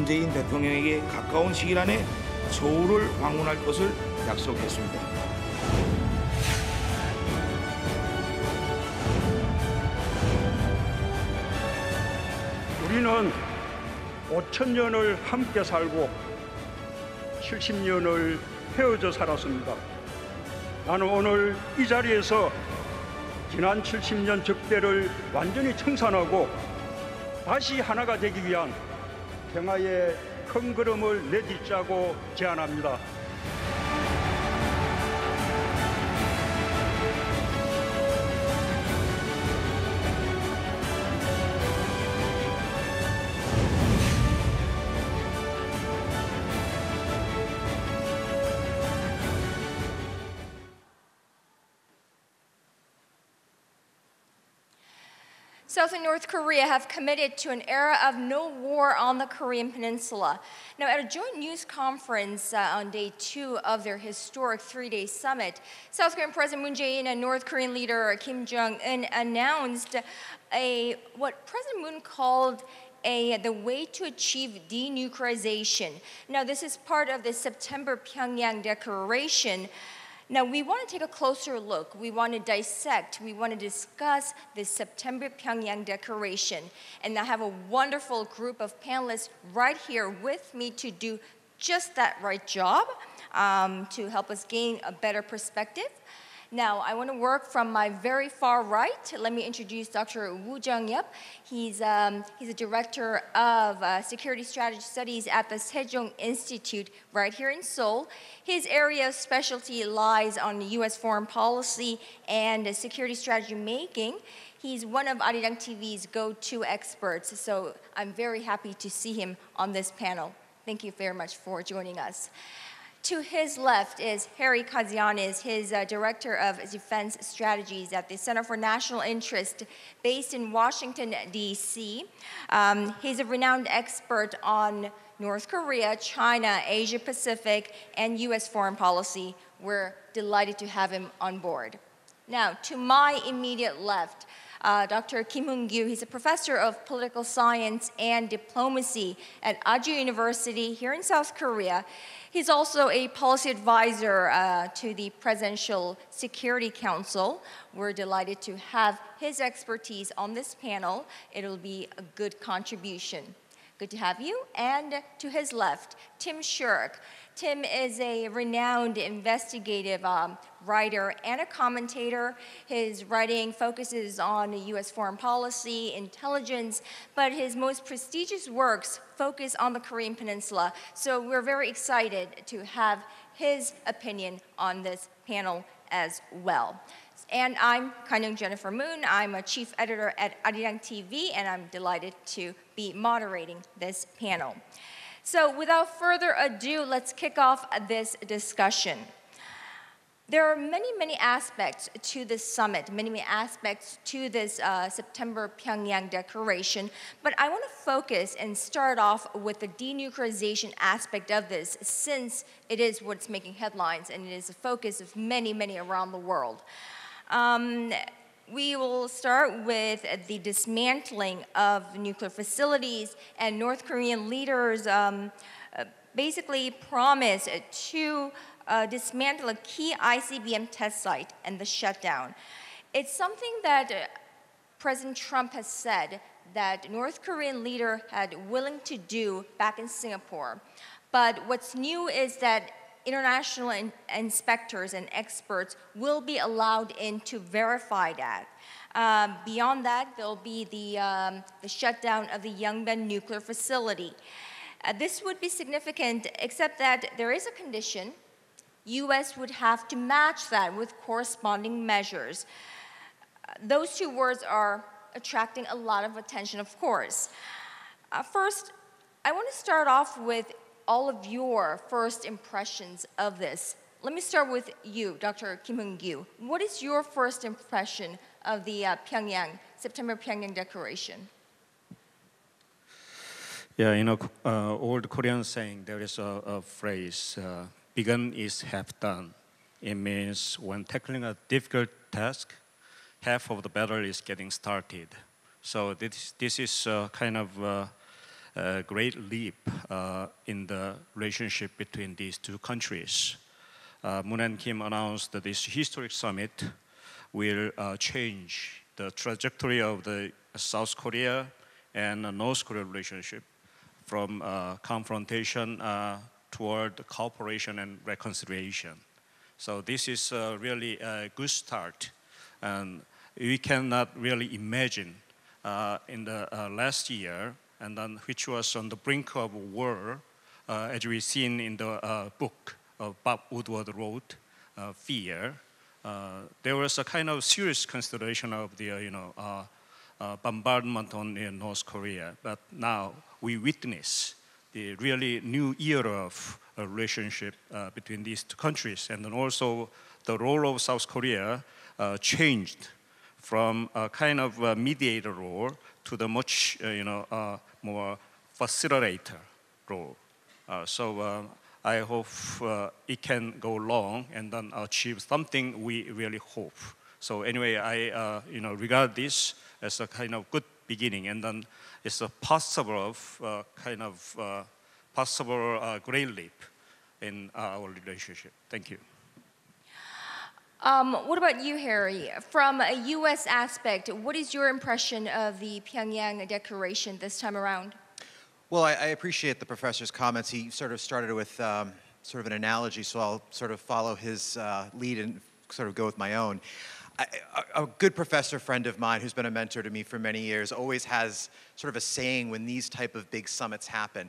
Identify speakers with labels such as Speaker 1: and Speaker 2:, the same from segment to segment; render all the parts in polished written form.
Speaker 1: 문재인 대통령에게 가까운 시일 안에 서울을 방문할 것을 약속했습니다.
Speaker 2: 우리는 5,000년을 함께 살고 70년을 헤어져 살았습니다. 나는 오늘 이 자리에서 지난 70년 적대를 완전히 청산하고 다시 하나가 되기 위한 평화의 큰 걸음을 내딛자고 제안합니다.
Speaker 3: South and North Korea have committed to an era of no war on the Korean Peninsula. Now, at a joint news conference on day 2 of their historic 3-day summit, South Korean President Moon Jae-in and North Korean leader Kim Jong-un announced what President Moon called the way to achieve denuclearization. Now, this is part of the September Pyongyang Declaration. Now, we want to take a closer look. We want to dissect. We want to discuss the September Pyongyang Declaration. And I have a wonderful group of panelists right here with me to do just that right job, to help us gain a better perspective. Now, I want to work from my very far right. Let me introduce Dr. Woo Jung-yup. He's a director of Security Strategy Studies at the Sejong Institute right here in Seoul. His area of specialty lies on U.S. foreign policy and security strategy making. He's one of Arirang TV's go-to experts, so I'm very happy to see him on this panel. Thank you very much for joining us. To his left is Harry Kazianis, his Director of Defense Strategies at the Center for National Interest based in Washington, D.C. He's a renowned expert on North Korea, China, Asia Pacific, and U.S. foreign policy. We're delighted to have him on board. Now, to my immediate left, Dr. Kim Hoon-gyu, he's a professor of political science and diplomacy at Aju University here in South Korea. He's also a policy advisor to the Presidential Security Council. We're delighted to have his expertise on this panel. It'll be a good contribution. Good to have you. And to his left, Tim Shurk. Tim is a renowned investigative writer and a commentator. His writing focuses on U.S. foreign policy, intelligence, but his most prestigious works focus on the Korean Peninsula. So we're very excited to have his opinion on this panel as well. And I'm Kanyong Jennifer Moon. I'm a chief editor at Arirang TV, and I'm delighted to be moderating this panel. So without further ado, let's kick off this discussion. There are many aspects to this summit, many aspects to this September Pyongyang Declaration, but I want to focus and start off with the denuclearization aspect of this, since it is what's making headlines and it is the focus of many around the world. We will start with the dismantling of nuclear facilities, and North Korean leaders basically promise to dismantle a key ICBM test site and the shutdown. It's something that President Trump has said that North Korean leader had willing to do back in Singapore. But what's new is that international inspectors and experts will be allowed in to verify that. Beyond that, there'll be the shutdown of the Yongbyon nuclear facility. This would be significant, except that there is a condition. U.S. would have to match that with corresponding measures. Those two words are attracting a lot of attention, of course. First, I want to start off with all of your first impressions of this. Let me start with you, Dr. Kim Hoon-gyu. What is your first impression of the September Pyongyang Declaration?
Speaker 4: Yeah, you know, old Korean saying, there is a phrase, begun is half done. It means when tackling a difficult task, half of the battle is getting started. So this is kind of a great leap in the relationship between these two countries. Moon and Kim announced that this historic summit will change the trajectory of the South Korea and North Korea relationship from confrontation toward cooperation and reconciliation. So this is really a good start. And we cannot really imagine in the last year, and then which was on the brink of war, as we've seen in the book of Bob Woodward wrote, Fear. There was a kind of serious consideration of the bombardment on North Korea, but now we witness the really new era of a relationship between these two countries, and then also the role of South Korea changed from a kind of a mediator role to the much more facilitator role. So I hope it can go long and then achieve something we really hope. So anyway, I regard this as a kind of good beginning, and then it's a possible great leap in our relationship. Thank you.
Speaker 3: What about you, Harry? From a U.S. aspect, what is your impression of the Pyongyang Declaration this time around?
Speaker 5: Well, I appreciate the professor's comments. He sort of started with sort of an analogy, so I'll sort of follow his lead and sort of go with my own. A good professor friend of mine who's been a mentor to me for many years always has sort of a saying when these type of big summits happen.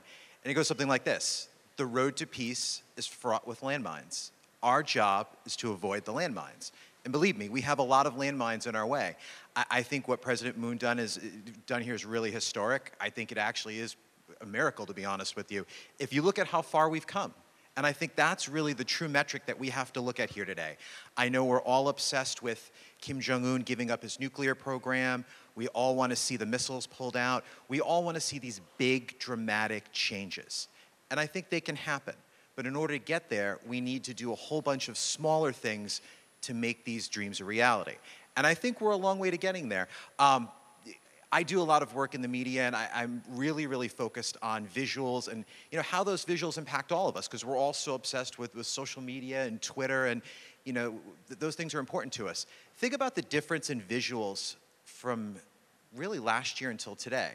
Speaker 5: And it goes something like this: the road to peace is fraught with landmines. Our job is to avoid the landmines. And believe me, we have a lot of landmines in our way. I think what President Moon done here is really historic. I think it actually is a miracle, to be honest with you, if you look at how far we've come. And I think that's really the true metric that we have to look at here today. I know we're all obsessed with Kim Jong-un giving up his nuclear program. We all want to see the missiles pulled out. We all want to see these big, dramatic changes. And I think they can happen. But in order to get there, we need to do a whole bunch of smaller things to make these dreams a reality. And I think we're a long way to getting there. I do a lot of work in the media, and I'm really, really focused on visuals and how those visuals impact all of us, because we're all so obsessed with social media and Twitter, and those things are important to us. Think about the difference in visuals from really last year until today.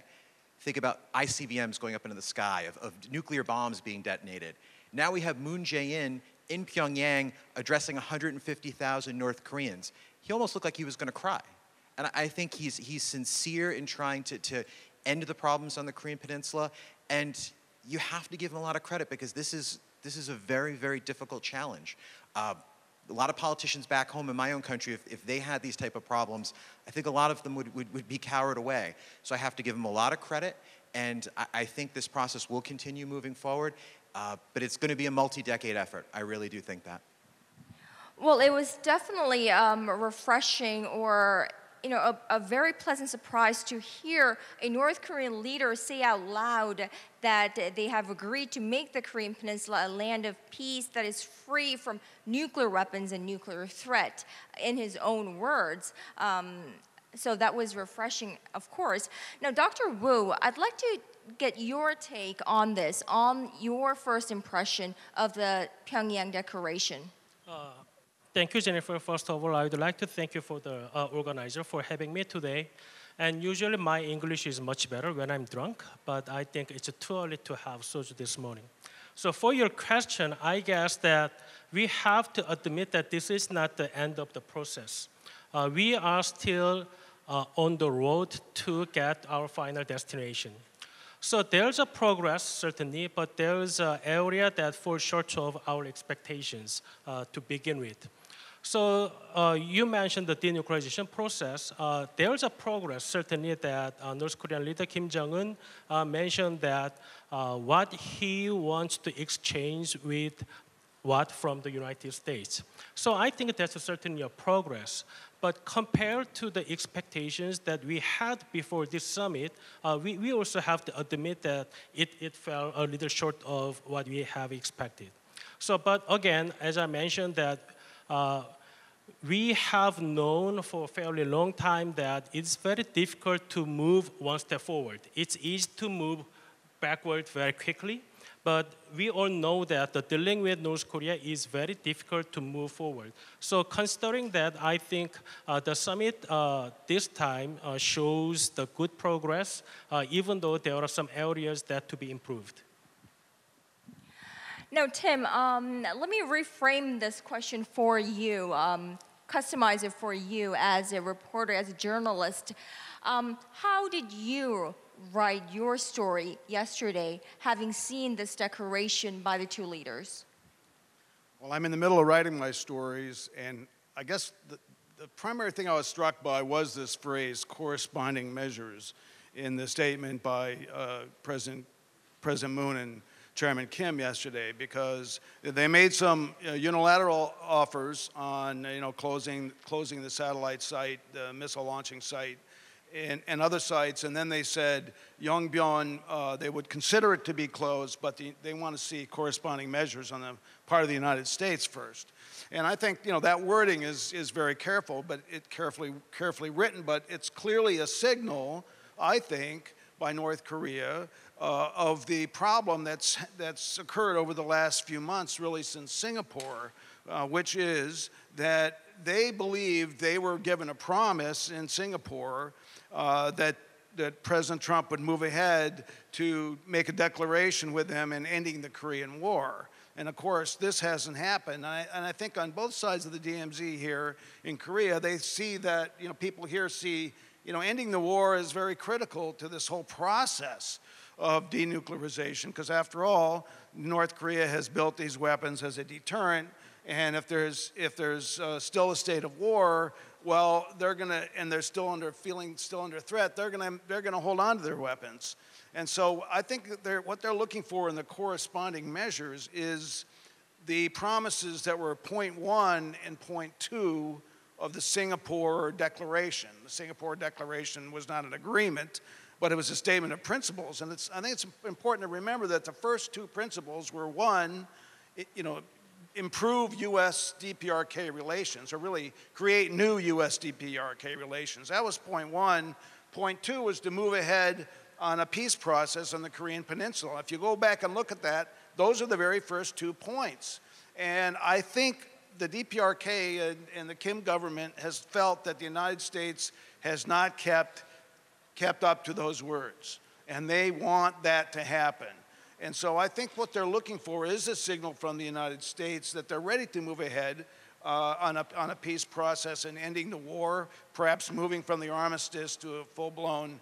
Speaker 5: Think about ICBMs going up into the sky, of nuclear bombs being detonated. Now we have Moon Jae-in in Pyongyang addressing 150,000 North Koreans. He almost looked like he was going to cry. And I think he's sincere in trying to end the problems on the Korean Peninsula. And you have to give him a lot of credit, because this is a very, very difficult challenge. A lot of politicians back home in my own country, if they had these type of problems, I think a lot of them would be cowered away. So I have to give him a lot of credit. And I think this process will continue moving forward. But it's going to be a multi-decade effort. I really do think that.
Speaker 3: Well, it was definitely refreshing, or a very pleasant surprise to hear a North Korean leader say out loud that they have agreed to make the Korean Peninsula a land of peace that is free from nuclear weapons and nuclear threat, in his own words. So that was refreshing, of course. Now, Dr. Wu, I'd like to get your take on this, on your first impression of the Pyongyang Declaration.
Speaker 6: Thank you, Jennifer. First of all, I would like to thank you for the organizer for having me today. And usually my English is much better when I'm drunk, but I think it's too early to have soju this morning. So for your question, I guess that we have to admit that this is not the end of the process. We are still on the road to get our final destination. So there's a progress, certainly, but there's an area that falls short of our expectations to begin with. So you mentioned the denuclearization process. There's a progress, certainly, that North Korean leader Kim Jong-un mentioned that what he wants to exchange with what from the United States. So I think that's certainly a progress. But compared to the expectations that we had before this summit, we also have to admit that it fell a little short of what we have expected. So, but again, as I mentioned, that we have known for a fairly long time that it's very difficult to move one step forward. It's easy to move backward very quickly. But we all know that the dealing with North Korea is very difficult to move forward. So considering that, I think the summit this time shows the good progress, even though there are some areas that to be improved.
Speaker 3: Now, Tim, let me reframe this question for you, customize it for you as a reporter, as a journalist. How did you write your story yesterday, having seen this declaration by the two leaders?
Speaker 7: Well, I'm in the middle of writing my stories, and I guess the primary thing I was struck by was this phrase, corresponding measures, in the statement by President Moon and Chairman Kim yesterday, because they made some unilateral offers on closing the satellite site, the missile launching site, and other sites, and then they said Yongbyon, they would consider it to be closed, but they want to see corresponding measures on the part of the United States first. And I think that wording is very careful, but carefully written, but it's clearly a signal, I think, by North Korea of the problem that's occurred over the last few months, really since Singapore, which is that they believed they were given a promise in Singapore that President Trump would move ahead to make a declaration with them in ending the Korean War. And of course, this hasn't happened. And I think on both sides of the DMZ here in Korea, they see that, people here see, ending the war is very critical to this whole process of denuclearization, because after all, North Korea has built these weapons as a deterrent, and if there's still a state of war, well, they're still under threat, they're gonna hold on to their weapons. And so I think what they're looking for in the corresponding measures is the promises that were point 1 and point 2 of the Singapore Declaration. The Singapore Declaration was not an agreement, but it was a statement of principles. And I think it's important to remember that the first two principles were, one, improve U.S. DPRK relations, or really create new U.S. DPRK relations. That was point 1. Point 2 was to move ahead on a peace process on the Korean Peninsula. If you go back and look at that, those are the very first 2 points. And I think the DPRK and the Kim government has felt that the United States has not kept up to those words, and they want that to happen. And so I think what they're looking for is a signal from the United States that they're ready to move ahead on a peace process and ending the war, perhaps moving from the armistice to a full-blown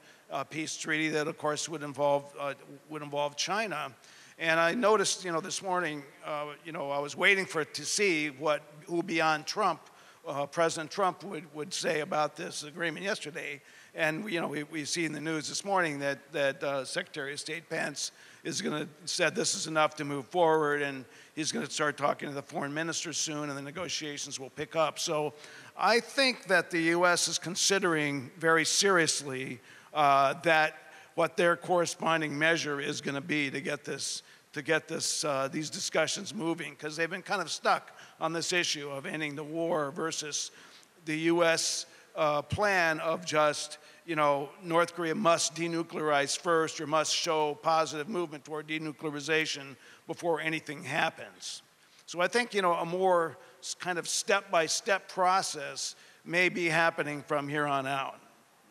Speaker 7: peace treaty that, of course, would involve China. And I noticed, this morning, I was waiting to see who beyond Trump, President Trump would say about this agreement yesterday. And we see in the news this morning that Secretary of State Pence said this is enough to move forward, and he's going to start talking to the foreign minister soon, and the negotiations will pick up. So I think that the U.S. is considering very seriously that what their corresponding measure is going to be to get these discussions moving, because they've been kind of stuck on this issue of ending the war versus the U.S. Plan of just, North Korea must denuclearize first, or must show positive movement toward denuclearization before anything happens. So I think, a more kind of step-by-step process may be happening from here on out.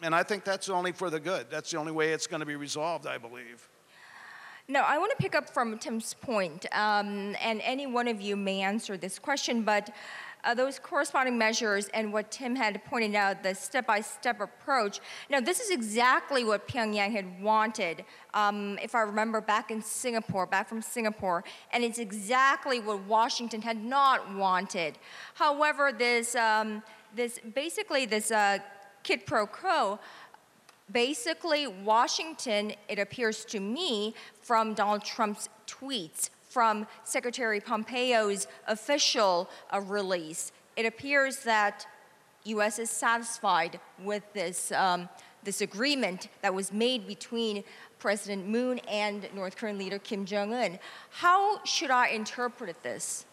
Speaker 7: And I think that's only for the good. That's the only way it's going to be resolved, I believe.
Speaker 3: Now, I want to pick up from Tim's point, and any one of you may answer this question, but those corresponding measures and what Tim had pointed out, the step-by-step approach. Now, this is exactly what Pyongyang had wanted, if I remember, back from Singapore, and it's exactly what Washington had not wanted. However, this quid pro quo, basically Washington, it appears to me, from Donald Trump's tweets, from Secretary Pompeo's official release, it appears that U.S. is satisfied with this agreement that was made between President Moon and North Korean leader Kim Jong-un. How should I interpret this?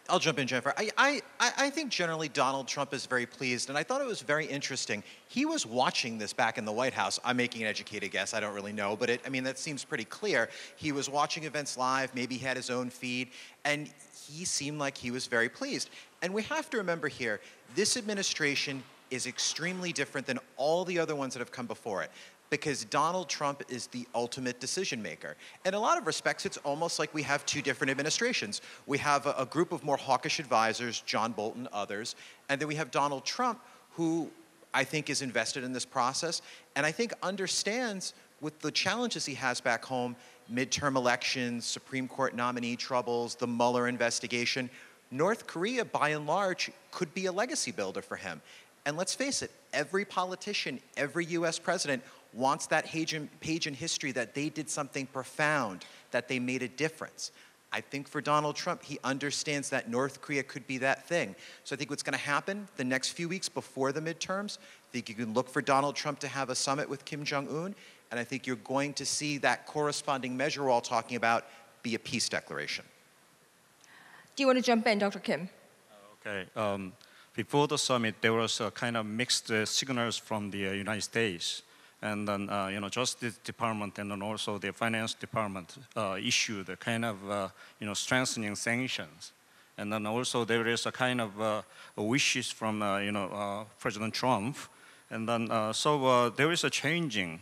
Speaker 5: I'll jump in, Jennifer. I think generally Donald Trump is very pleased, and I thought it was very interesting. He was watching this back in the White House. I'm making an educated guess. I don't really know, but I mean, that seems pretty clear. He was watching events live. Maybe he had his own feed, and he seemed like he was very pleased. And we have to remember here, this administration is extremely different than all the other ones that have come before it, because Donald Trump is the ultimate decision maker. In a lot of respects, it's almost like we have two different administrations. We have a group of more hawkish advisors, John Bolton, others, and then we have Donald Trump, who I think is invested in this process, and I think understands with the challenges he has back home, midterm elections, Supreme Court nominee troubles, the Mueller investigation, North Korea, by and large, could be a legacy builder for him. And let's face it, every politician, every US president wants that page in history that they did something profound, that they made a difference. I think for Donald Trump, he understands that North Korea could be that thing. So I think what's going to happen the next few weeks before the midterms, I think you can look for Donald Trump to have a summit with Kim Jong-un, and I think you're going to see that corresponding measure we're all talking about be a peace declaration.
Speaker 3: Do you want to jump in, Dr. Kim?
Speaker 4: Okay. Before the summit, there was a kind of mixed signals from the United States. And then, Justice Department and then also the Finance Department issued a kind of, strengthening sanctions. And then also there is a kind of wishes from, President Trump. And then, so there is a changing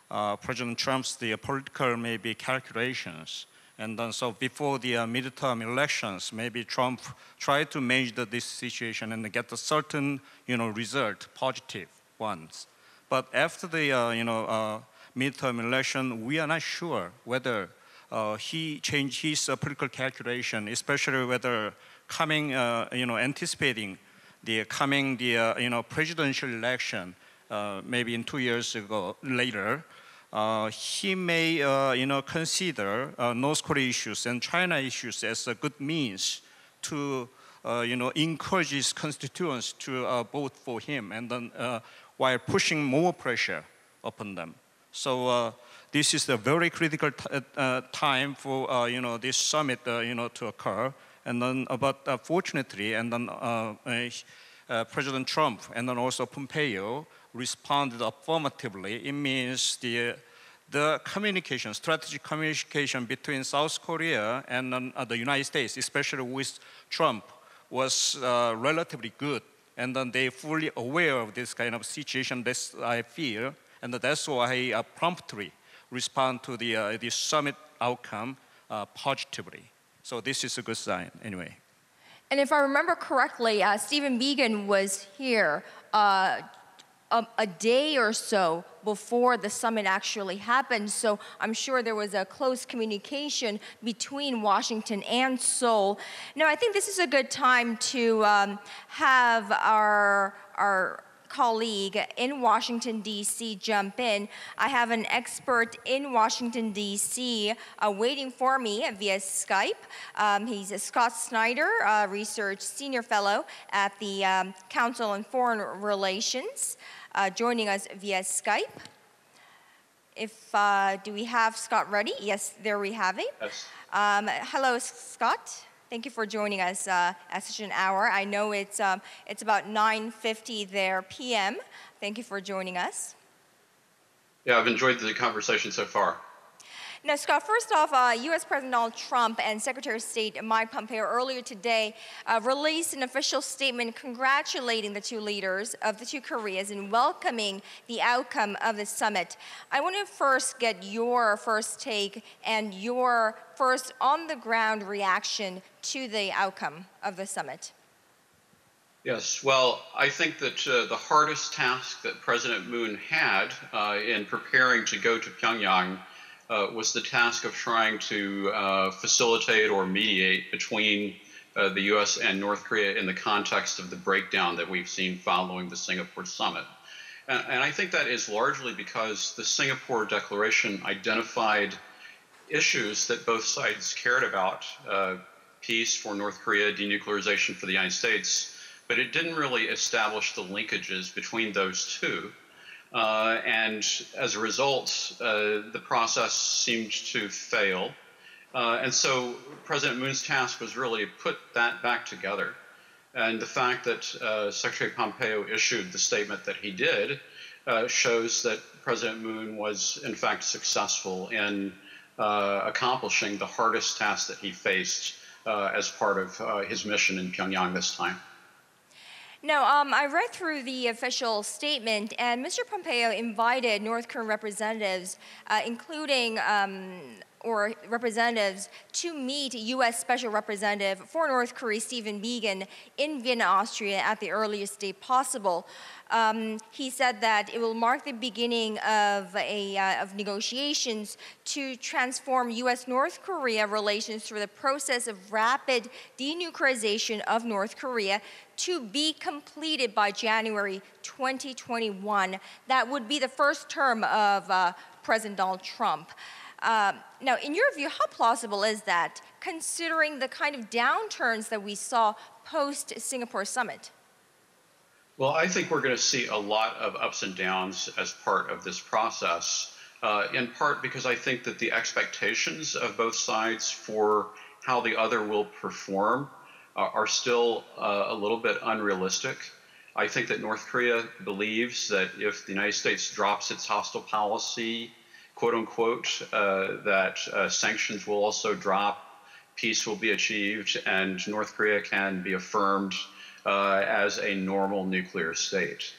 Speaker 4: President Trump's the political maybe calculations. And then, so before the midterm elections, maybe Trump tried to manage this situation and get a certain, result, positive ones. But after the midterm election, we are not sure whether he changed his political calculation, especially whether coming, anticipating the coming presidential election, maybe in 2 years later, he may consider North Korea issues and China issues as a good means to encourage his constituents to vote for him, and then while pushing more pressure upon them. So this is a very critical time for this summit to occur. And then, but fortunately, and then President Trump and then also Pompeo responded affirmatively. It means the communication, strategic communication between South Korea and the United States, especially with Trump, was relatively good. And then they're fully aware of this kind of situation, that's I feel. And that's why I promptly respond to the summit outcome positively. So this is a good sign, anyway.
Speaker 3: And if I remember correctly, Stephen Biegun was here a day or so before the summit actually happened. So I'm sure there was a close communication between Washington and Seoul. Now, I think this is a good time to have our colleague in Washington, D.C. jump in. I have an expert in Washington, D.C. Waiting for me via Skype. He's Scott Snyder, Research Senior Fellow at the Council on Foreign Relations, joining us via Skype. Do we have Scott ready? Yes, there we have it.
Speaker 8: Yes.
Speaker 3: Hello, Scott. Thank you for joining us at such an hour. I know it's about 9:50 there p.m. Thank you for joining us.
Speaker 8: Yeah, I've enjoyed the conversation so far.
Speaker 3: Now, Scott, first off, U.S. President Donald Trump and Secretary of State Mike Pompeo earlier today released an official statement congratulating the two leaders of the two Koreas and welcoming the outcome of the summit. I want to first get your first take and your first on-the-ground reaction to the outcome of the summit.
Speaker 8: Yes, well, I think that the hardest task that President Moon had in preparing to go to Pyongyang was the task of trying to facilitate or mediate between the U.S. and North Korea in the context of the breakdown that we've seen following the Singapore summit. And I think that is largely because the Singapore Declaration identified issues that both sides cared about, peace for North Korea, denuclearization for the United States, but it didn't really establish the linkages between those two. And as a result, the process seemed to fail. And so President Moon's task was really to put that back together. And the fact that Secretary Pompeo issued the statement that he did shows that President Moon was, in fact, successful in accomplishing the hardest task that he faced as part of his mission in Pyongyang this time.
Speaker 3: Now, I read through the official statement, and Mr. Pompeo invited North Korean representatives, including representatives, to meet U.S. Special Representative for North Korea, Stephen Biegun, in Vienna, Austria, at the earliest date possible. He said that it will mark the beginning of negotiations to transform U.S.-North Korea relations through the process of rapid denuclearization of North Korea to be completed by January 2021. That would be the first term of President Donald Trump. Now, in your view, how plausible is that, considering the kind of downturns that we saw post-Singapore summit?
Speaker 8: Well, I think we're going to see a lot of ups and downs as part of this process, in part because I think that the expectations of both sides for how the other will perform are still a little bit unrealistic. I think that North Korea believes that if the United States drops its hostile policy, quote unquote, that sanctions will also drop, peace will be achieved, and North Korea can be affirmed as a normal nuclear state.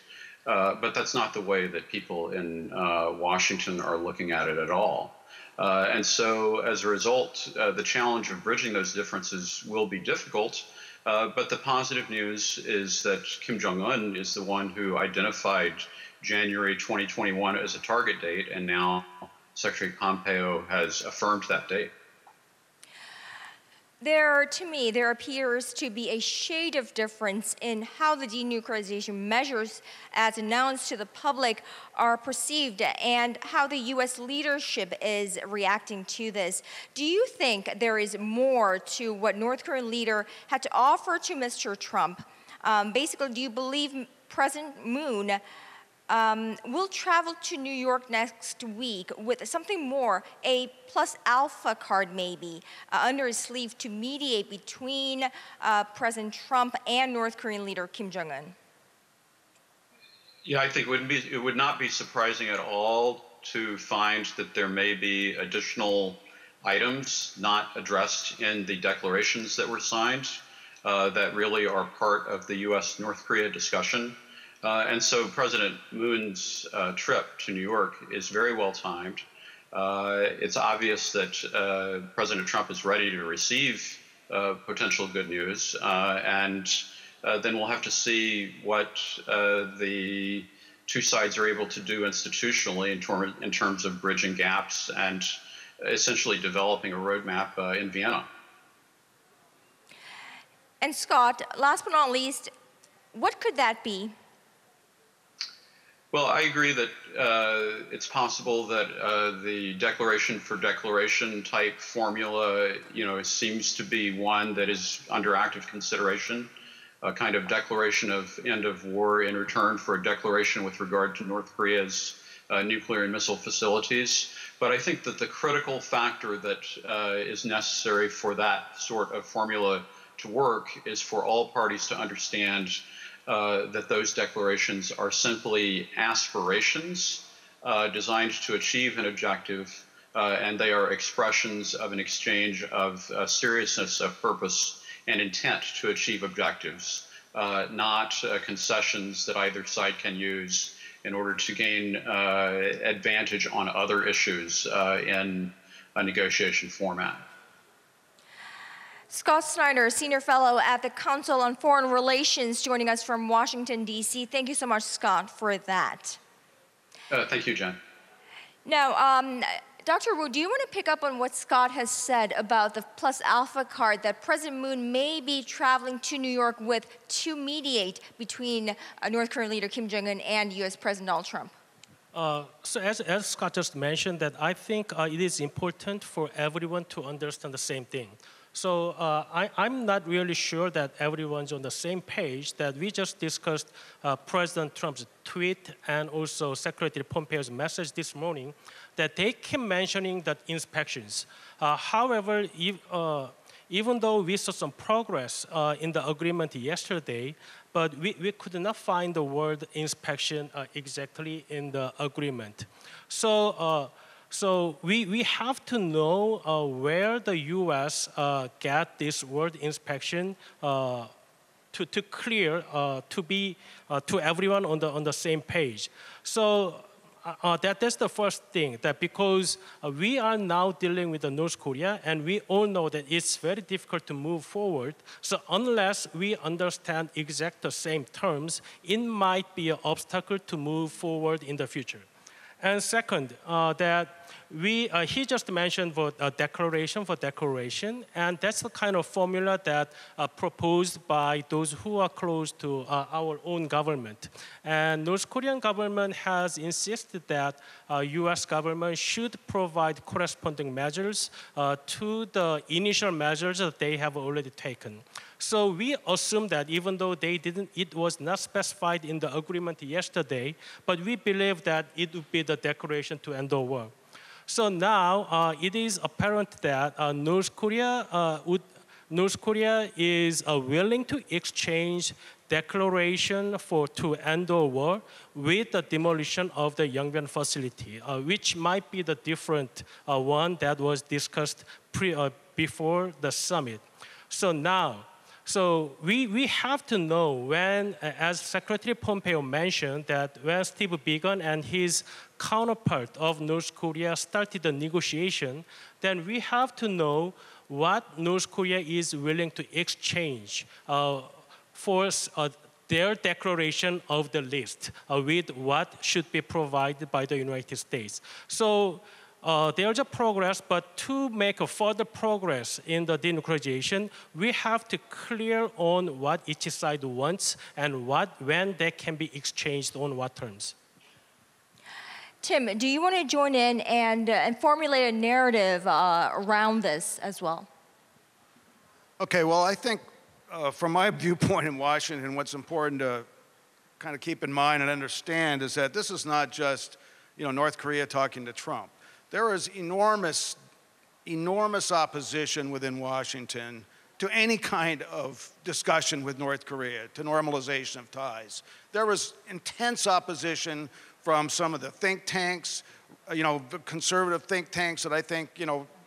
Speaker 8: But that's not the way that people in Washington are looking at it at all. And so as a result, the challenge of bridging those differences will be difficult. But the positive news is that Kim Jong-un is the one who identified January 2021 as a target date, and now Secretary Pompeo has affirmed that date.
Speaker 3: To me, there appears to be a shade of difference in how the denuclearization measures as announced to the public are perceived and how the U.S. leadership is reacting to this. Do you think there is more to what North Korean leader had to offer to Mr. Trump? Basically, do you believe President Moon will travel to New York next week with something more, a plus alpha card maybe, under his sleeve to mediate between President Trump and North Korean leader Kim Jong-un?
Speaker 8: Yeah, I think it would not be surprising at all to find that there may be additional items not addressed in the declarations that were signed that really are part of the U.S.-North Korea discussion. And so President Moon's trip to New York is very well timed. It's obvious that President Trump is ready to receive potential good news. And then we'll have to see what the two sides are able to do institutionally in terms of bridging gaps and essentially developing a roadmap in Vienna.
Speaker 3: And Scott, last but not least, what could that be?
Speaker 8: Well, I agree that it's possible that the declaration for declaration type formula, seems to be one that is under active consideration, a kind of declaration of end of war in return for a declaration with regard to North Korea's nuclear and missile facilities. But I think that the critical factor that is necessary for that sort of formula to work is for all parties to understand that those declarations are simply aspirations designed to achieve an objective, and they are expressions of an exchange of seriousness of purpose and intent to achieve objectives, not concessions that either side can use in order to gain advantage on other issues in a negotiation format.
Speaker 3: Scott Snyder, Senior Fellow at the Council on Foreign Relations, joining us from Washington, D.C. Thank you so much, Scott, for that.
Speaker 8: Thank you, Jen.
Speaker 3: Now, Dr. Wu, do you want to pick up on what Scott has said about the plus alpha card that President Moon may be traveling to New York with to mediate between North Korean leader Kim Jong-un and U.S. President Donald Trump?
Speaker 6: So as Scott just mentioned, that I think it is important for everyone to understand the same thing. So I'm not really sure that everyone's on the same page that we just discussed President Trump's tweet and also Secretary Pompeo's message this morning that they keep mentioning that inspections. However, even though we saw some progress in the agreement yesterday, but we could not find the word inspection exactly in the agreement. So we have to know where the U.S. got this word inspection to clear to be to everyone on the same page. So that's the first thing, that because we are now dealing with the North Korea and we all know that it's very difficult to move forward. So unless we understand exact the same terms, it might be an obstacle to move forward in the future. And second, that he just mentioned a declaration for declaration, and that's the kind of formula that proposed by those who are close to our own government. And North Korean government has insisted that U.S. government should provide corresponding measures to the initial measures that they have already taken. So we assume that even though it was not specified in the agreement yesterday, but we believe that it would be the declaration to end the war. So now it is apparent that North Korea is willing to exchange declaration to end the war with the demolition of the Yongbyon facility, which might be the different one that was discussed before the summit. So we have to know when, as Secretary Pompeo mentioned, that when Steve Biegun and his counterpart of North Korea started the negotiation, then we have to know what North Korea is willing to exchange for their declaration of the list with what should be provided by the United States. So there's a progress, but to make a further progress in the denuclearization, we have to clear on what each side wants and when they can be exchanged on what terms.
Speaker 3: Tim, do you want to join in and formulate a narrative around this as well?
Speaker 7: Okay, well, I think from my viewpoint in Washington, what's important to kind of keep in mind and understand is that this is not just, North Korea talking to Trump. There is enormous opposition within Washington to any kind of discussion with North Korea, to normalization of ties. There was intense opposition from some of the think tanks, conservative think tanks that I think,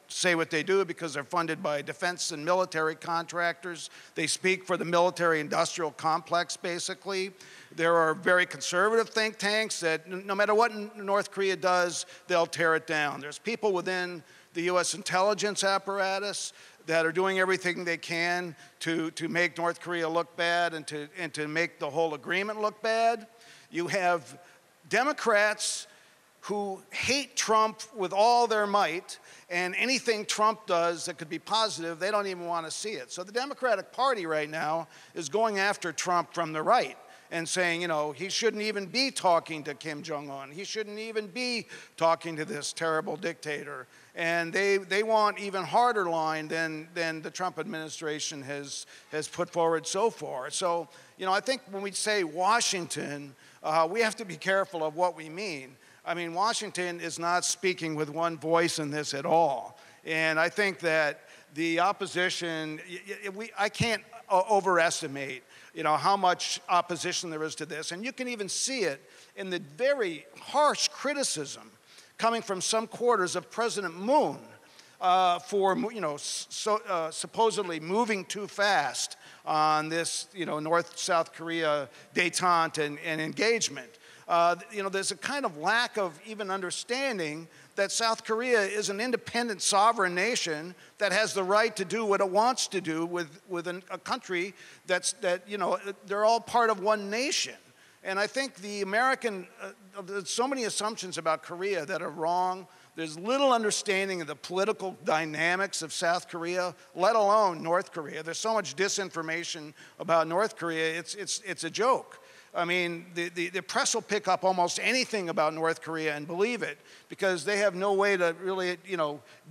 Speaker 7: say what they do because they're funded by defense and military contractors. They speak for the military-industrial complex, basically. There are very conservative think tanks that no matter what North Korea does, they'll tear it down. There's people within the U.S. intelligence apparatus that are doing everything they can to make North Korea look bad and to make the whole agreement look bad. You have Democrats who hate Trump with all their might, and anything Trump does that could be positive, they don't even want to see it. So the Democratic Party right now is going after Trump from the right and saying, he shouldn't even be talking to Kim Jong-un. He shouldn't even be talking to this terrible dictator. And they want even harder line than the Trump administration has put forward so far. So, I think when we say Washington, we have to be careful of what we mean. I mean, Washington is not speaking with one voice in this at all. And I think that the opposition, I can't overestimate, how much opposition there is to this. And you can even see it in the very harsh criticism coming from some quarters of President Moon for, supposedly moving too fast on this, North-South Korea détente and engagement. There's a kind of lack of even understanding that South Korea is an independent sovereign nation that has the right to do what it wants to do with a country they're all part of one nation. And I think the there's so many assumptions about Korea that are wrong. There's little understanding of the political dynamics of South Korea, let alone North Korea. There's so much disinformation about North Korea, it's a joke. I mean, the press will pick up almost anything about North Korea and believe it because they have no way to really,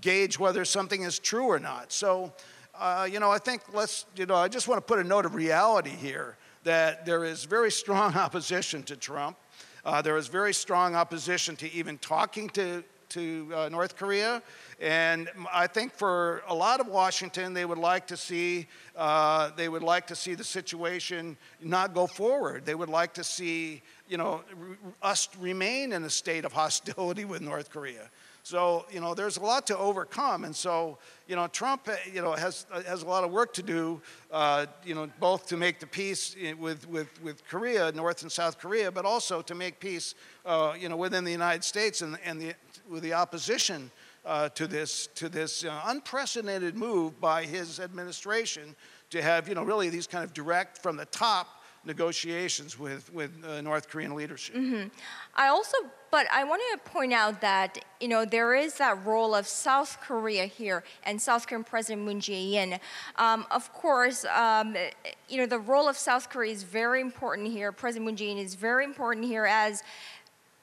Speaker 7: gauge whether something is true or not. So I think I just want to put a note of reality here that there is very strong opposition to Trump. There is very strong opposition to even talking to North Korea. And I think for a lot of Washington, they would like to see the situation not go forward. They would like to see, us remain in a state of hostility with North Korea. So, there's a lot to overcome. And so, Trump, has a lot of work to do, both to make the peace with Korea, North and South Korea, but also to make peace, within the United States and with the opposition to this unprecedented move by his administration to have, really these kind of direct from the top negotiations with North Korean leadership.
Speaker 3: Mm-hmm. But I wanted to point out that, there is that role of South Korea here and South Korean President Moon Jae-in. Of course, the role of South Korea is very important here. President Moon Jae-in is very important here as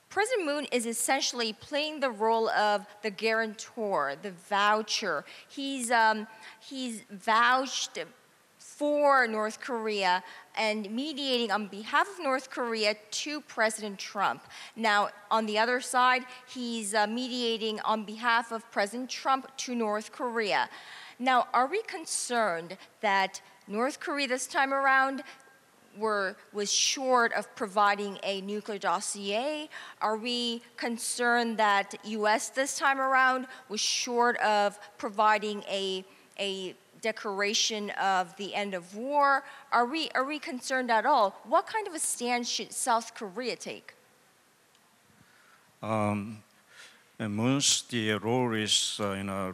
Speaker 3: President Moon is essentially playing the role of the guarantor, the voucher. He's vouched for North Korea and mediating on behalf of North Korea to President Trump. Now, on the other side, he's mediating on behalf of President Trump to North Korea. Now, are we concerned that North Korea this time around was short of providing a nuclear dossier? Are we concerned that U.S. this time around was short of providing a declaration of the end of war? Are we concerned at all? What kind of a stand should South Korea take?
Speaker 4: Moon's role is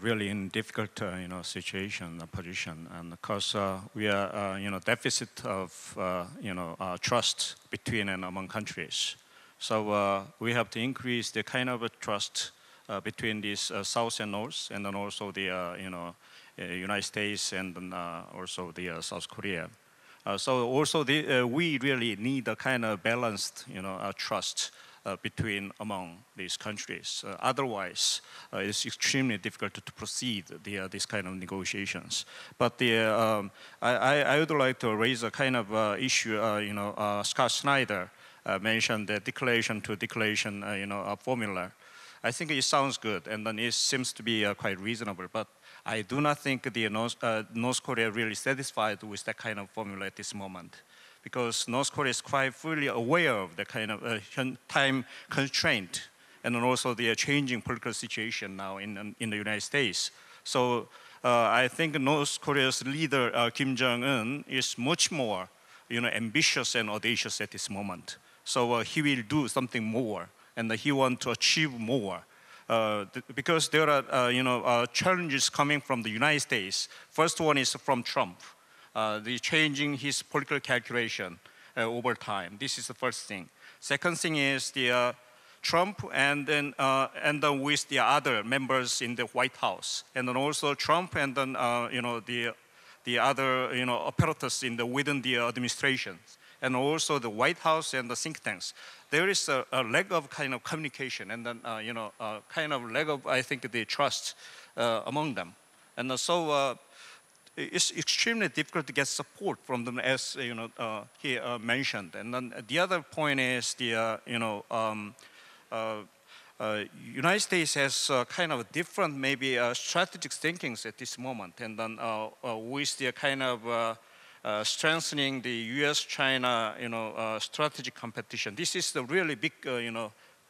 Speaker 4: really in difficult situation position, and because we are deficit of trust between and among countries, so we have to increase the kind of trust between these South and North, and then also the United States and then, also the South Korea. So also we really need a kind of balanced trust between among these countries. Otherwise, it's extremely difficult to proceed this kind of negotiations. But I would like to raise a kind of issue. Scott Snyder mentioned the declaration to declaration formula. I think it sounds good, and then it seems to be quite reasonable. But I do not think the North Korea really satisfied with that kind of formula at this moment, because North Korea is quite fully aware of the kind of time constraint and also the changing political situation now in the United States. So I think North Korea's leader Kim Jong-un is much more ambitious and audacious at this moment. So he will do something more, and he wants to achieve more. Because there are challenges coming from the United States. First one is from Trump. The changing his political calculation over time. This is the first thing. Second thing is the Trump and then with the other members in the White House, and then also Trump and then the other apparatus within the administration, and also the White House and the think tanks. There is a lack of kind of communication, and then kind of lack of, I think, the trust among them, and so. It's extremely difficult to get support from them, as he mentioned. And then the other point is the United States has kind of different maybe strategic thinkings at this moment, and then with the kind of strengthening the U.S.-China strategic competition. This is the really big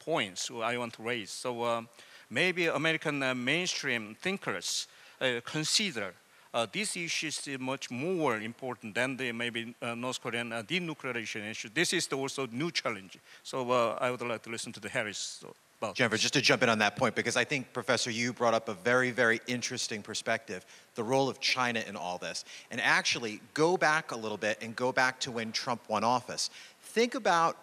Speaker 4: points I want to raise. So maybe American mainstream thinkers consider these issues are much more important than the maybe North Korean denuclearization issue. This is also new challenge. So I would like to listen to the Harris.
Speaker 5: Jennifer, just to jump in on that point, because I think, Professor, you brought up a very, very interesting perspective, the role of China in all this. And actually, go back a little bit and go back to when Trump won office. Think about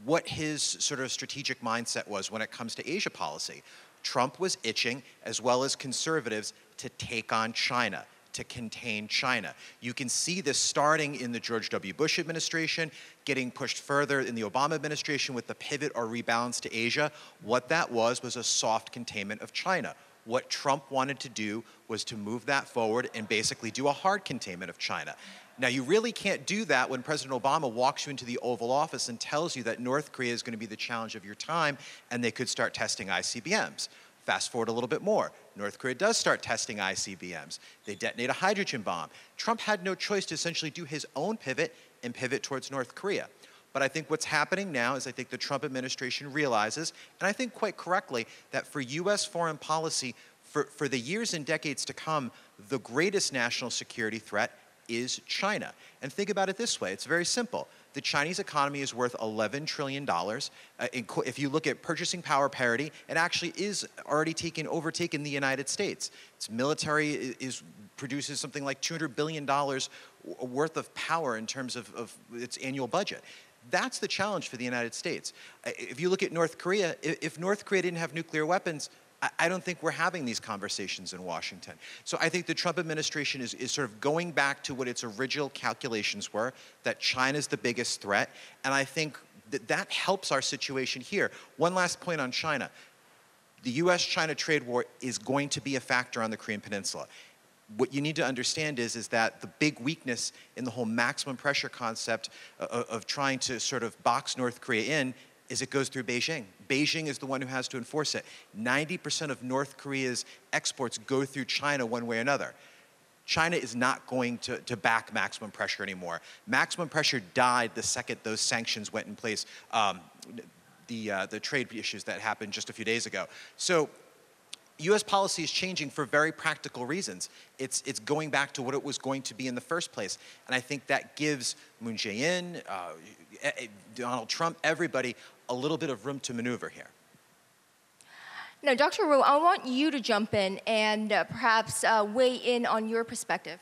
Speaker 5: what his sort of strategic mindset was when it comes to Asia policy. Trump was itching, as well as conservatives, to take on China, to contain China. You can see this starting in the George W. Bush administration, getting pushed further in the Obama administration with the pivot or rebalance to Asia. What that was a soft containment of China. What Trump wanted to do was to move that forward and basically do a hard containment of China. Now, you really can't do that when President Obama walks you into the Oval Office and tells you that North Korea is going to be the challenge of your time and they could start testing ICBMs. Fast forward a little bit more. North Korea does start testing ICBMs. They detonate a hydrogen bomb. Trump had no choice to essentially do his own pivot and pivot towards North Korea. But I think what's happening now is I think the Trump administration realizes, and I think quite correctly, that for U.S. foreign policy, for the years and decades to come, the greatest national security threat is China. And think about it this way. It's very simple. The Chinese economy is worth $11 trillion. If you look at purchasing power parity, it actually is already overtaken the United States. Its military produces something like $200 billion worth of power in terms of its annual budget. That's the challenge for the United States. If you look at North Korea, if North Korea didn't have nuclear weapons, I don't think we're having these conversations in Washington. So I think the Trump administration is sort of going back to what its original calculations were, that China's the biggest threat, and I think that helps our situation here. One last point on China. The US-China trade war is going to be a factor on the Korean Peninsula. What you need to understand is that the big weakness in the whole maximum pressure concept of trying to sort of box North Korea in is it goes through Beijing. Beijing is the one who has to enforce it. 90% of North Korea's exports go through China one way or another. China is not going to back maximum pressure anymore. Maximum pressure died the second those sanctions went in place, the trade issues that happened just a few days ago. So U.S. policy is changing for very practical reasons. It's going back to what it was going to be in the first place. And I think that gives Moon Jae-in, Donald Trump, everybody, a little bit of room to maneuver here.
Speaker 3: Now, Dr. Rowe, I want you to jump in and perhaps weigh in on your perspective.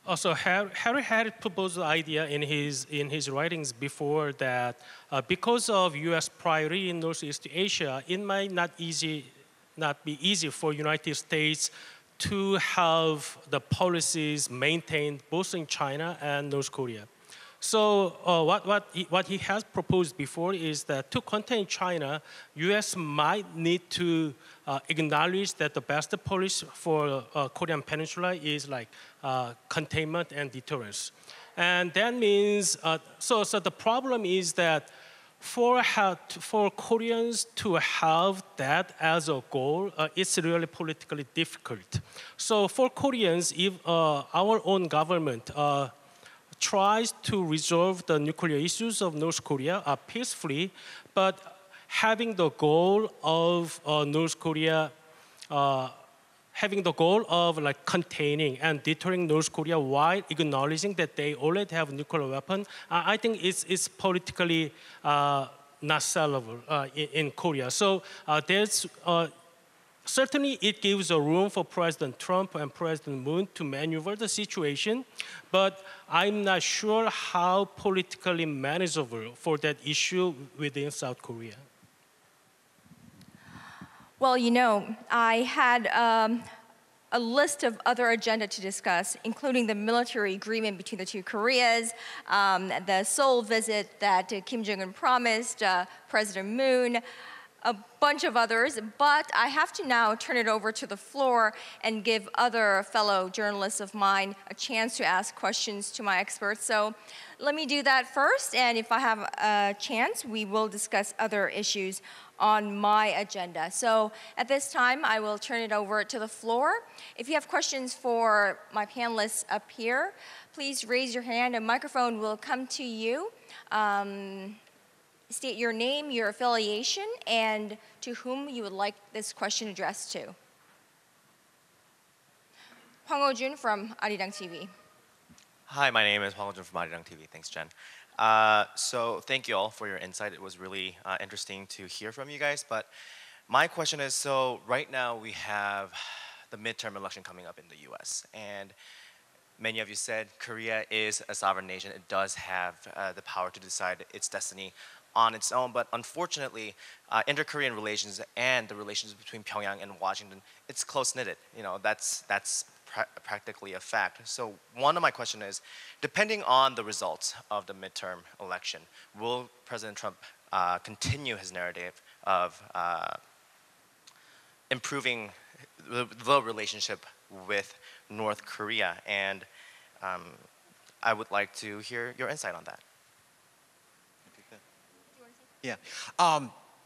Speaker 6: Also, Harry had proposed the idea in his writings before that because of U.S. priority in Northeast Asia, it might not be easy for United States to have the policies maintained both in China and North Korea. So what he has proposed before is that to contain China, U.S. might need to acknowledge that the best policy for Korean Peninsula is like containment and deterrence. And that means, so the problem is that for Koreans to have that as a goal, it's really politically difficult. So for Koreans, if our own government tries to resolve the nuclear issues of North Korea peacefully, but having the goal of North Korea, having the goal of like containing and deterring North Korea while acknowledging that they already have nuclear weapon, I think it's politically not sellable in Korea. So there's certainly it gives a room for President Trump and President Moon to maneuver the situation, but I'm not sure how politically manageable for that issue within South Korea.
Speaker 3: Well, you know, I had a list of other agenda to discuss, including the military agreement between the two Koreas, the Seoul visit that Kim Jong-un promised, President Moon, a bunch of others, but I have to now turn it over to the floor and give other fellow journalists of mine a chance to ask questions to my experts. So let me do that first, and if I have a chance, we will discuss other issues on my agenda. So at this time, I will turn it over to the floor. If you have questions for my panelists up here, please raise your hand. A microphone will come to you. State your name, your affiliation, and to whom you would like this question addressed to. Hwang Ho-jun from Arirang TV.
Speaker 9: Hi, my name is Hwang Ho-jun from Arirang TV. Thanks, Jen. So thank you all for your insight. It was really interesting to hear from you guys. But my question is, so right now we have the midterm election coming up in the US. And many of you said Korea is a sovereign nation. It does have the power to decide its destiny on its own, but unfortunately, inter-Korean relations and the relations between Pyongyang and Washington, it's close-knitted. You know, that's practically a fact. So one of my questions is, depending on the results of the midterm election, will President Trump continue his narrative of improving the relationship with North Korea, and I would like to hear your insight on that.
Speaker 5: Yeah,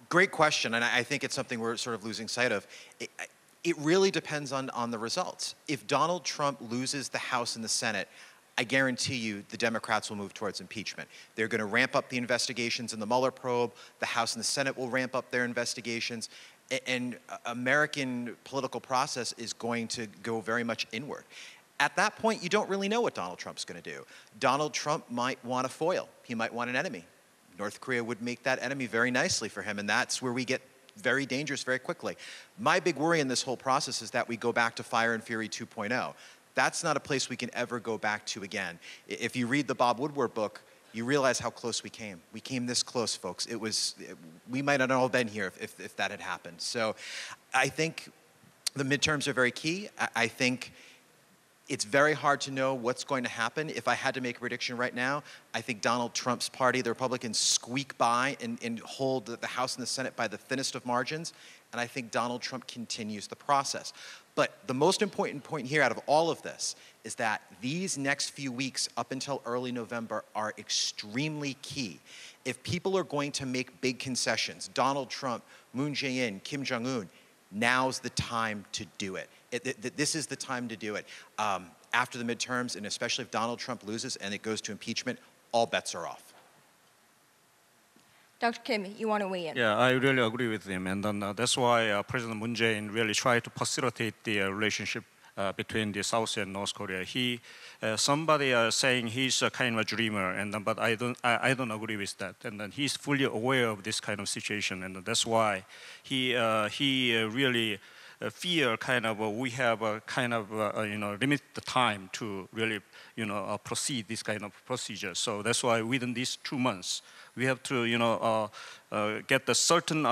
Speaker 5: great question, and I think it's something we're sort of losing sight of. It really depends on the results. If Donald Trump loses the House and the Senate, I guarantee you the Democrats will move towards impeachment. They're going to ramp up the investigations in the Mueller probe. The House and the Senate will ramp up their investigations. And American political process is going to go very much inward. At that point, you don't really know what Donald Trump's going to do. Donald Trump might want a foil. He might want an enemy. North Korea would make that enemy very nicely for him, and that's where we get very dangerous very quickly. My big worry in this whole process is that we go back to Fire and Fury 2.0. That's not a place we can ever go back to again. If you read the Bob Woodward book, you realize how close we came. We came this close, folks. We might not have all been here if that had happened. So I think the midterms are very key. I think it's very hard to know what's going to happen. If I had to make a prediction right now, I think Donald Trump's party, the Republicans, squeak by and hold the House and the Senate by the thinnest of margins, and I think Donald Trump continues the process. But the most important point here out of all of this is that these next few weeks up until early November are extremely key. If people are going to make big concessions, Donald Trump, Moon Jae-in, Kim Jong-un, now's the time to do it. This is the time to do it. After the midterms, and especially if Donald Trump loses and it goes to impeachment, all bets are off.
Speaker 3: Dr. Kim, you want to weigh in?
Speaker 4: Yeah, I really agree with him, and then, that's why President Moon Jae-in really tried to facilitate the relationship between the South and North Korea. Somebody saying he's a kind of a dreamer, and but I don't agree with that. And then he's fully aware of this kind of situation, and that's why he really fear kind of we have a kind of limit the time to really proceed this kind of procedure. So that's why within these 2 months we have to get the certain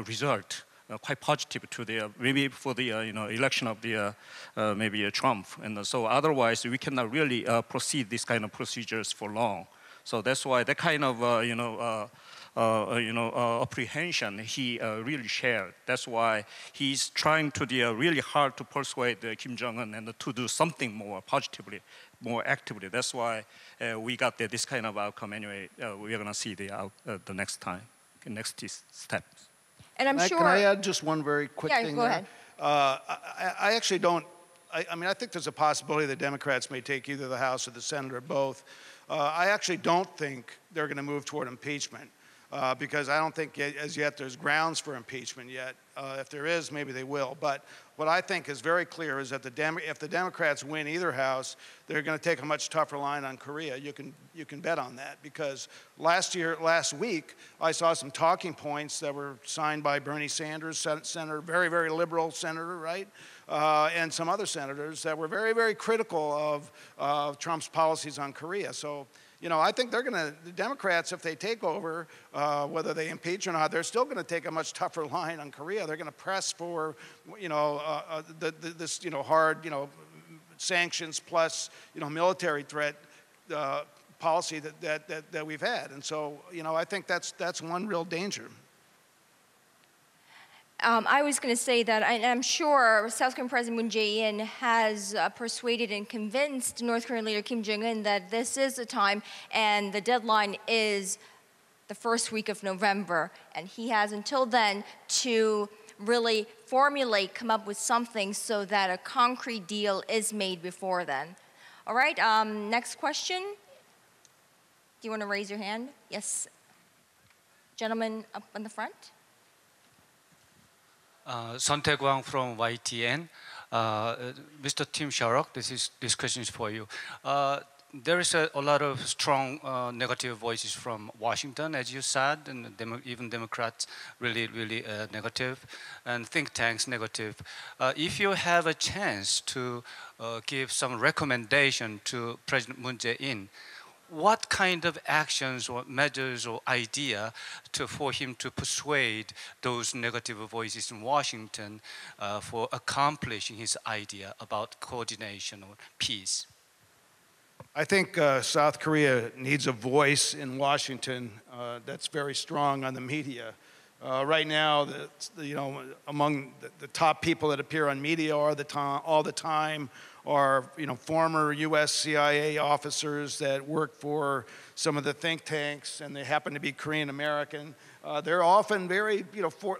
Speaker 4: result. Quite positive to the maybe for the election of the maybe Trump, and so otherwise we cannot really proceed this kind of procedures for long. So that's why that kind of apprehension he really shared. That's why he's trying to really hard to persuade Kim Jong-un and to do something more positively, more actively. That's why we got this kind of outcome. Anyway, we're gonna see the next time, next steps.
Speaker 3: And I'm sure.
Speaker 7: Can I add just one very quick thing?
Speaker 3: Yeah, go ahead.
Speaker 7: I actually don't. I mean, I think there's a possibility the Democrats may take either the House or the Senate or both. I actually don't think they're going to move toward impeachment because I don't think as yet there's grounds for impeachment yet. If there is, maybe they will. But what I think is very clear is that if the Democrats win either house, they're going to take a much tougher line on Korea. You can bet on that, because last week, I saw some talking points that were signed by Bernie Sanders, senator, very, very liberal senator, right? And some other senators that were very, very critical of Trump's policies on Korea. So, I think the Democrats, if they take over, whether they impeach or not, they're still going to take a much tougher line on Korea. They're going to press for, this, hard, sanctions plus, military threat policy that we've had. And so, I think that's one real danger.
Speaker 3: I was going to say that I'm sure South Korean President Moon Jae-in has persuaded and convinced North Korean leader Kim Jong-un that this is the time, and the deadline is the first week of November. And he has until then to really come up with something so that a concrete deal is made before then. All right, next question. Do you want to raise your hand? Yes. Gentleman up in the front.
Speaker 10: Son Tae-kwang from YTN. Mr. Tim Sharrock, this question is for you. There is a lot of strong negative voices from Washington, as you said, and even Democrats really negative, and think tanks negative. If you have a chance to give some recommendation to President Moon Jae-in, what kind of actions or measures or idea for him to persuade those negative voices in Washington for accomplishing his idea about coordination or peace?
Speaker 7: I think South Korea needs a voice in Washington that's very strong on the media. Right now, among the top people that appear on media all the time are former U.S. CIA officers that work for some of the think tanks, and they happen to be Korean American. They're often very,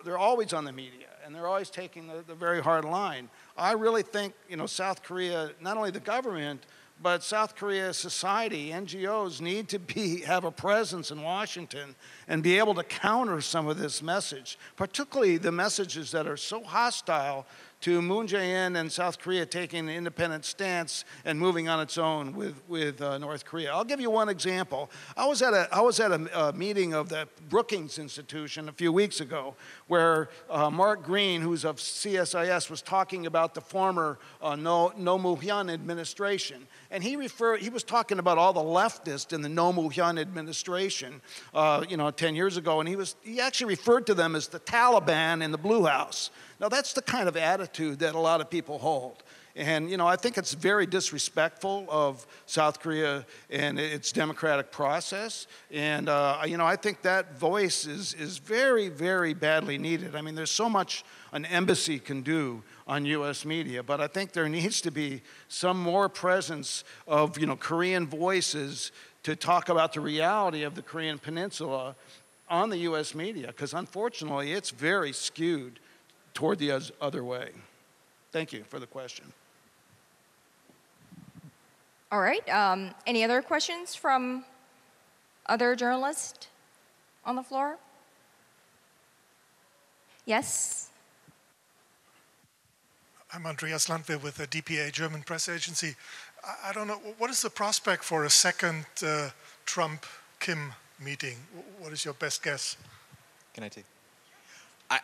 Speaker 7: they're always on the media, and they're always taking the very hard line. I really think, South Korea, not only the government, but South Korea society, NGOs need to have a presence in Washington and be able to counter some of this message, particularly the messages that are so hostile to Moon Jae-in and South Korea taking an independent stance and moving on its own with North Korea. I'll give you one example. I was at a meeting of the Brookings Institution a few weeks ago where Mark Green, who's of CSIS, was talking about the former No Moo-hyun administration. And he was talking about all the leftists in the No Moo-hyun administration, 10 years ago, and he actually referred to them as the Taliban in the Blue House. Now, that's the kind of attitude that a lot of people hold. And, I think it's very disrespectful of South Korea and its democratic process. And, I think that voice is very, very badly needed. I mean, there's so much an embassy can do on U.S. media, but I think there needs to be some more presence of, Korean voices to talk about the reality of the Korean Peninsula on the U.S. media, because unfortunately, it's very skewed toward the other way. Thank you for the question.
Speaker 3: All right. Any other questions from other journalists on the floor? Yes.
Speaker 11: I'm Andreas Landwehr with the DPA, German press agency. I don't know, what is the prospect for a second Trump-Kim meeting? What is your best guess?
Speaker 5: Can I take?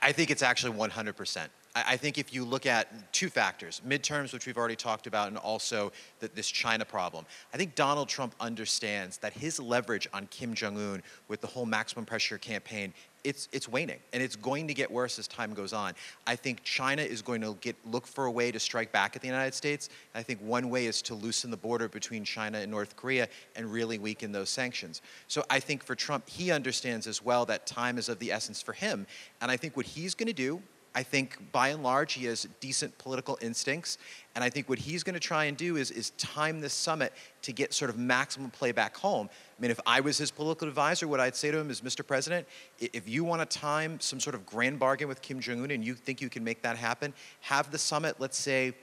Speaker 5: I think it's actually 100%. I think if you look at two factors, midterms, which we've already talked about, and also this China problem, I think Donald Trump understands that his leverage on Kim Jong-un with the whole maximum pressure campaign, it's waning, and it's going to get worse as time goes on. I think China is going to look for a way to strike back at the United States. I think one way is to loosen the border between China and North Korea and really weaken those sanctions. So I think for Trump, he understands as well that time is of the essence for him, and I think what he's going to do, I think by and large he has decent political instincts, and I think what he's going to try and do is time this summit to get sort of maximum play back home. I mean, if I was his political advisor, what I'd say to him is, Mr. President, if you want to time some sort of grand bargain with Kim Jong-un and you think you can make that happen, have the summit, let's say,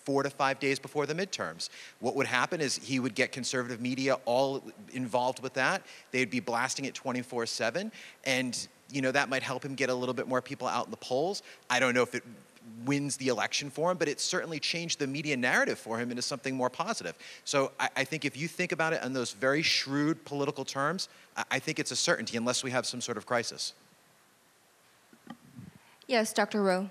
Speaker 5: 4 to 5 days before the midterms. What would happen is he would get conservative media all involved with that. They'd be blasting it 24/7, and that might help him get a little bit more people out in the polls. I don't know if it wins the election for him, but it certainly changed the media narrative for him into something more positive. So I think if you think about it in those very shrewd political terms, I think it's a certainty unless we have some sort of crisis.
Speaker 3: Yes, Dr. Rowe.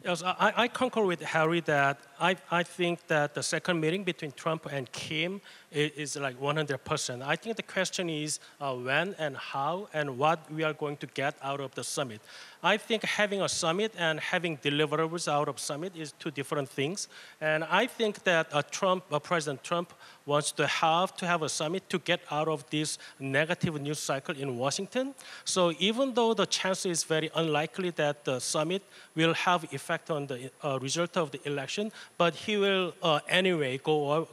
Speaker 6: Yes, I concur with Harry that I think that the second meeting between Trump and Kim is like 100%. I think the question is when and how and what we are going to get out of the summit. I think having a summit and having deliverables out of summit is two different things. And I think that President Trump wants to have a summit to get out of this negative news cycle in Washington. So even though the chance is very unlikely that the summit will have effect on the result of the election, but he will anyway go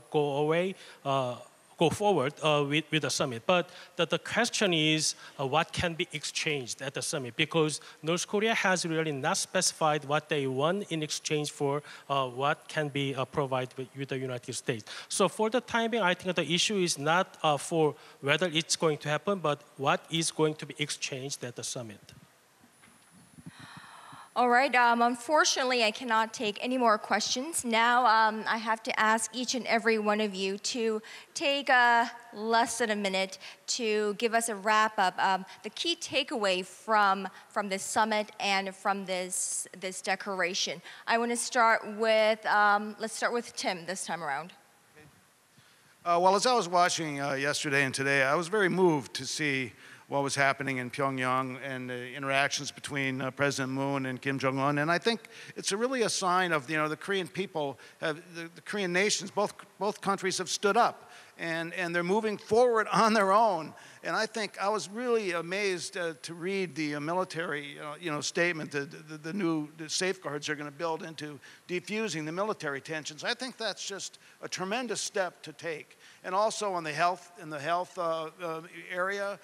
Speaker 6: forward with the summit. But the question is what can be exchanged at the summit, because North Korea has really not specified what they want in exchange for what can be provided with the United States. So for the time being, I think the issue is not for whether it's going to happen, but what is going to be exchanged at the summit.
Speaker 3: All right, unfortunately, I cannot take any more questions. Now, I have to ask each and every one of you to take less than a minute to give us a wrap-up, the key takeaway from this summit and from this declaration. I want to start with, let's start with Tim this time around.
Speaker 7: Well, as I was watching yesterday and today, I was very moved to see what was happening in Pyongyang and the interactions between President Moon and Kim Jong-un. And I think it's really a sign of, the Korean people, the Korean nations, both countries have stood up and they're moving forward on their own. And I think I was really amazed to read the military statement, the new safeguards they're going to build into defusing the military tensions. I think that's just a tremendous step to take. And also in the health area,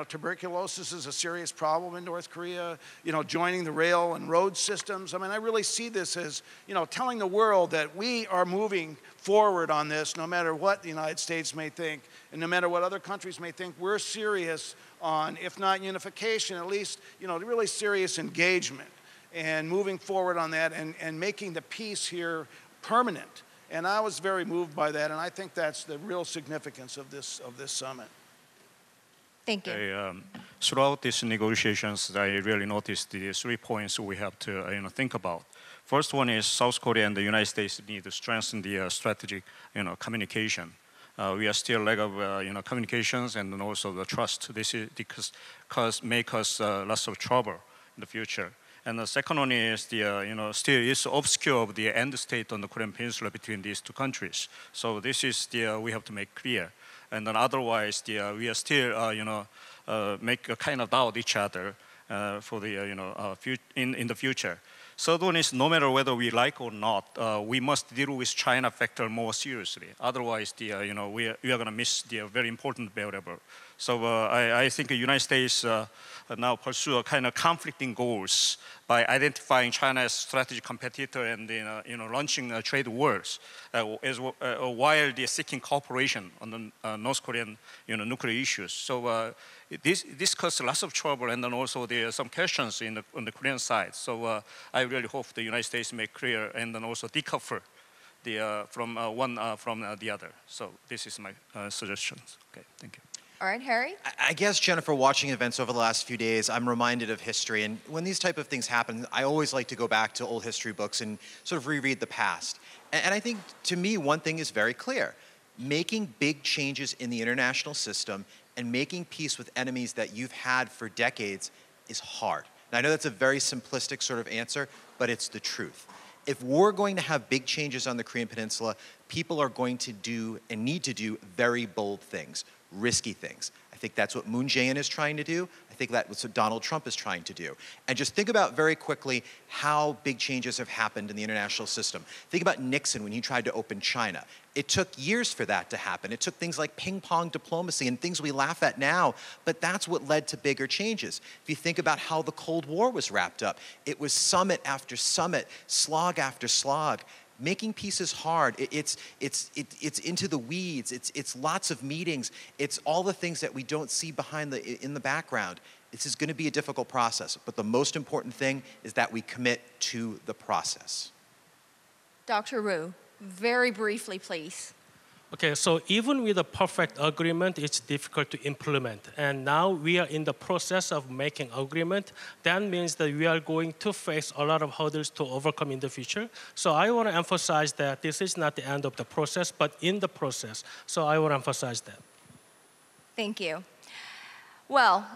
Speaker 7: tuberculosis is a serious problem in North Korea. Joining the rail and road systems. I mean, I really see this as telling the world that we are moving forward on this, no matter what the United States may think, and no matter what other countries may think. We're serious on, if not unification, at least really serious engagement and moving forward on that and making the peace here permanent. And I was very moved by that, and I think that's the real significance of this summit.
Speaker 3: Thank you.
Speaker 4: Throughout these negotiations, I really noticed the 3 points we have to think about. First one is South Korea and the United States need to strengthen the strategic communication. We are still lack of communications and also the trust. This is because make us lots of trouble in the future. And the second one is still is obscure of the end state on the Korean Peninsula between these two countries. So this is we have to make clear. And then otherwise we are still make a kind of doubt each other for the in the future. Third one is no matter whether we like or not, we must deal with China factor more seriously. Otherwise, we are going to miss the very important variable. So I think the United States now pursue a kind of conflicting goals by identifying China as strategic competitor and launching trade wars, while they are seeking cooperation on the North Korean nuclear issues. So this caused lots of trouble, and then also there are some questions on the Korean side. So I really hope the United States make clear and then also decouple from one from the other. So this is my suggestions. Okay, thank you.
Speaker 3: All right, Harry?
Speaker 5: I guess, Jennifer, watching events over the last few days, I'm reminded of history. And when these type of things happen, I always like to go back to old history books and sort of reread the past. And I think, to me, one thing is very clear. Making big changes in the international system and making peace with enemies that you've had for decades is hard. And I know that's a very simplistic sort of answer, but it's the truth. If we're going to have big changes on the Korean Peninsula, people are going to do and need to do very bold things, risky things. I think that's what Moon Jae-in is trying to do. I think that's what Donald Trump is trying to do. And just think about very quickly how big changes have happened in the international system. Think about Nixon when he tried to open China. It took years for that to happen. It took things like ping-pong diplomacy and things we laugh at now, but that's what led to bigger changes. If you think about how the Cold War was wrapped up, it was summit after summit, slog after slog. Making peace is hard. It's into the weeds. It's lots of meetings. It's all the things that we don't see in the background. This is going to be a difficult process, but the most important thing is that we commit to the process.
Speaker 3: Dr. Wu, very briefly, please.
Speaker 6: Okay, so even with a perfect agreement, it's difficult to implement. And now we are in the process of making agreement. That means that we are going to face a lot of hurdles to overcome in the future. So I want to emphasize that this is not the end of the process, but in the process. So I want to emphasize that.
Speaker 3: Thank you. Well,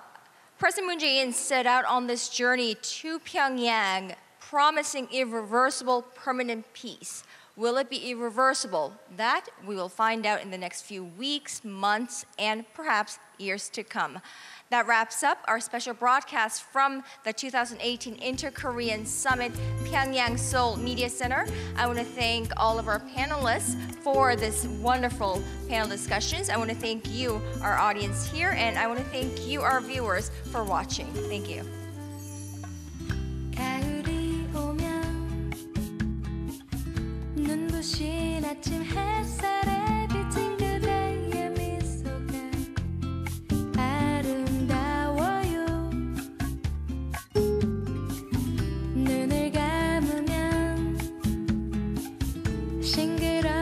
Speaker 3: President Moon Jae-in set out on this journey to Pyongyang, promising irreversible permanent peace. Will it be irreversible? That we will find out in the next few weeks, months, and perhaps years to come. That wraps up our special broadcast from the 2018 Inter-Korean Summit, Pyongyang Seoul Media Center. I want to thank all of our panelists for this wonderful panel discussions. I want to thank you, our audience here, and I want to thank you, our viewers, for watching. Thank you.
Speaker 12: 눈부신 아침 햇살에 비친 그대의 미소가 아름다워요. 눈을 감으면 싱그러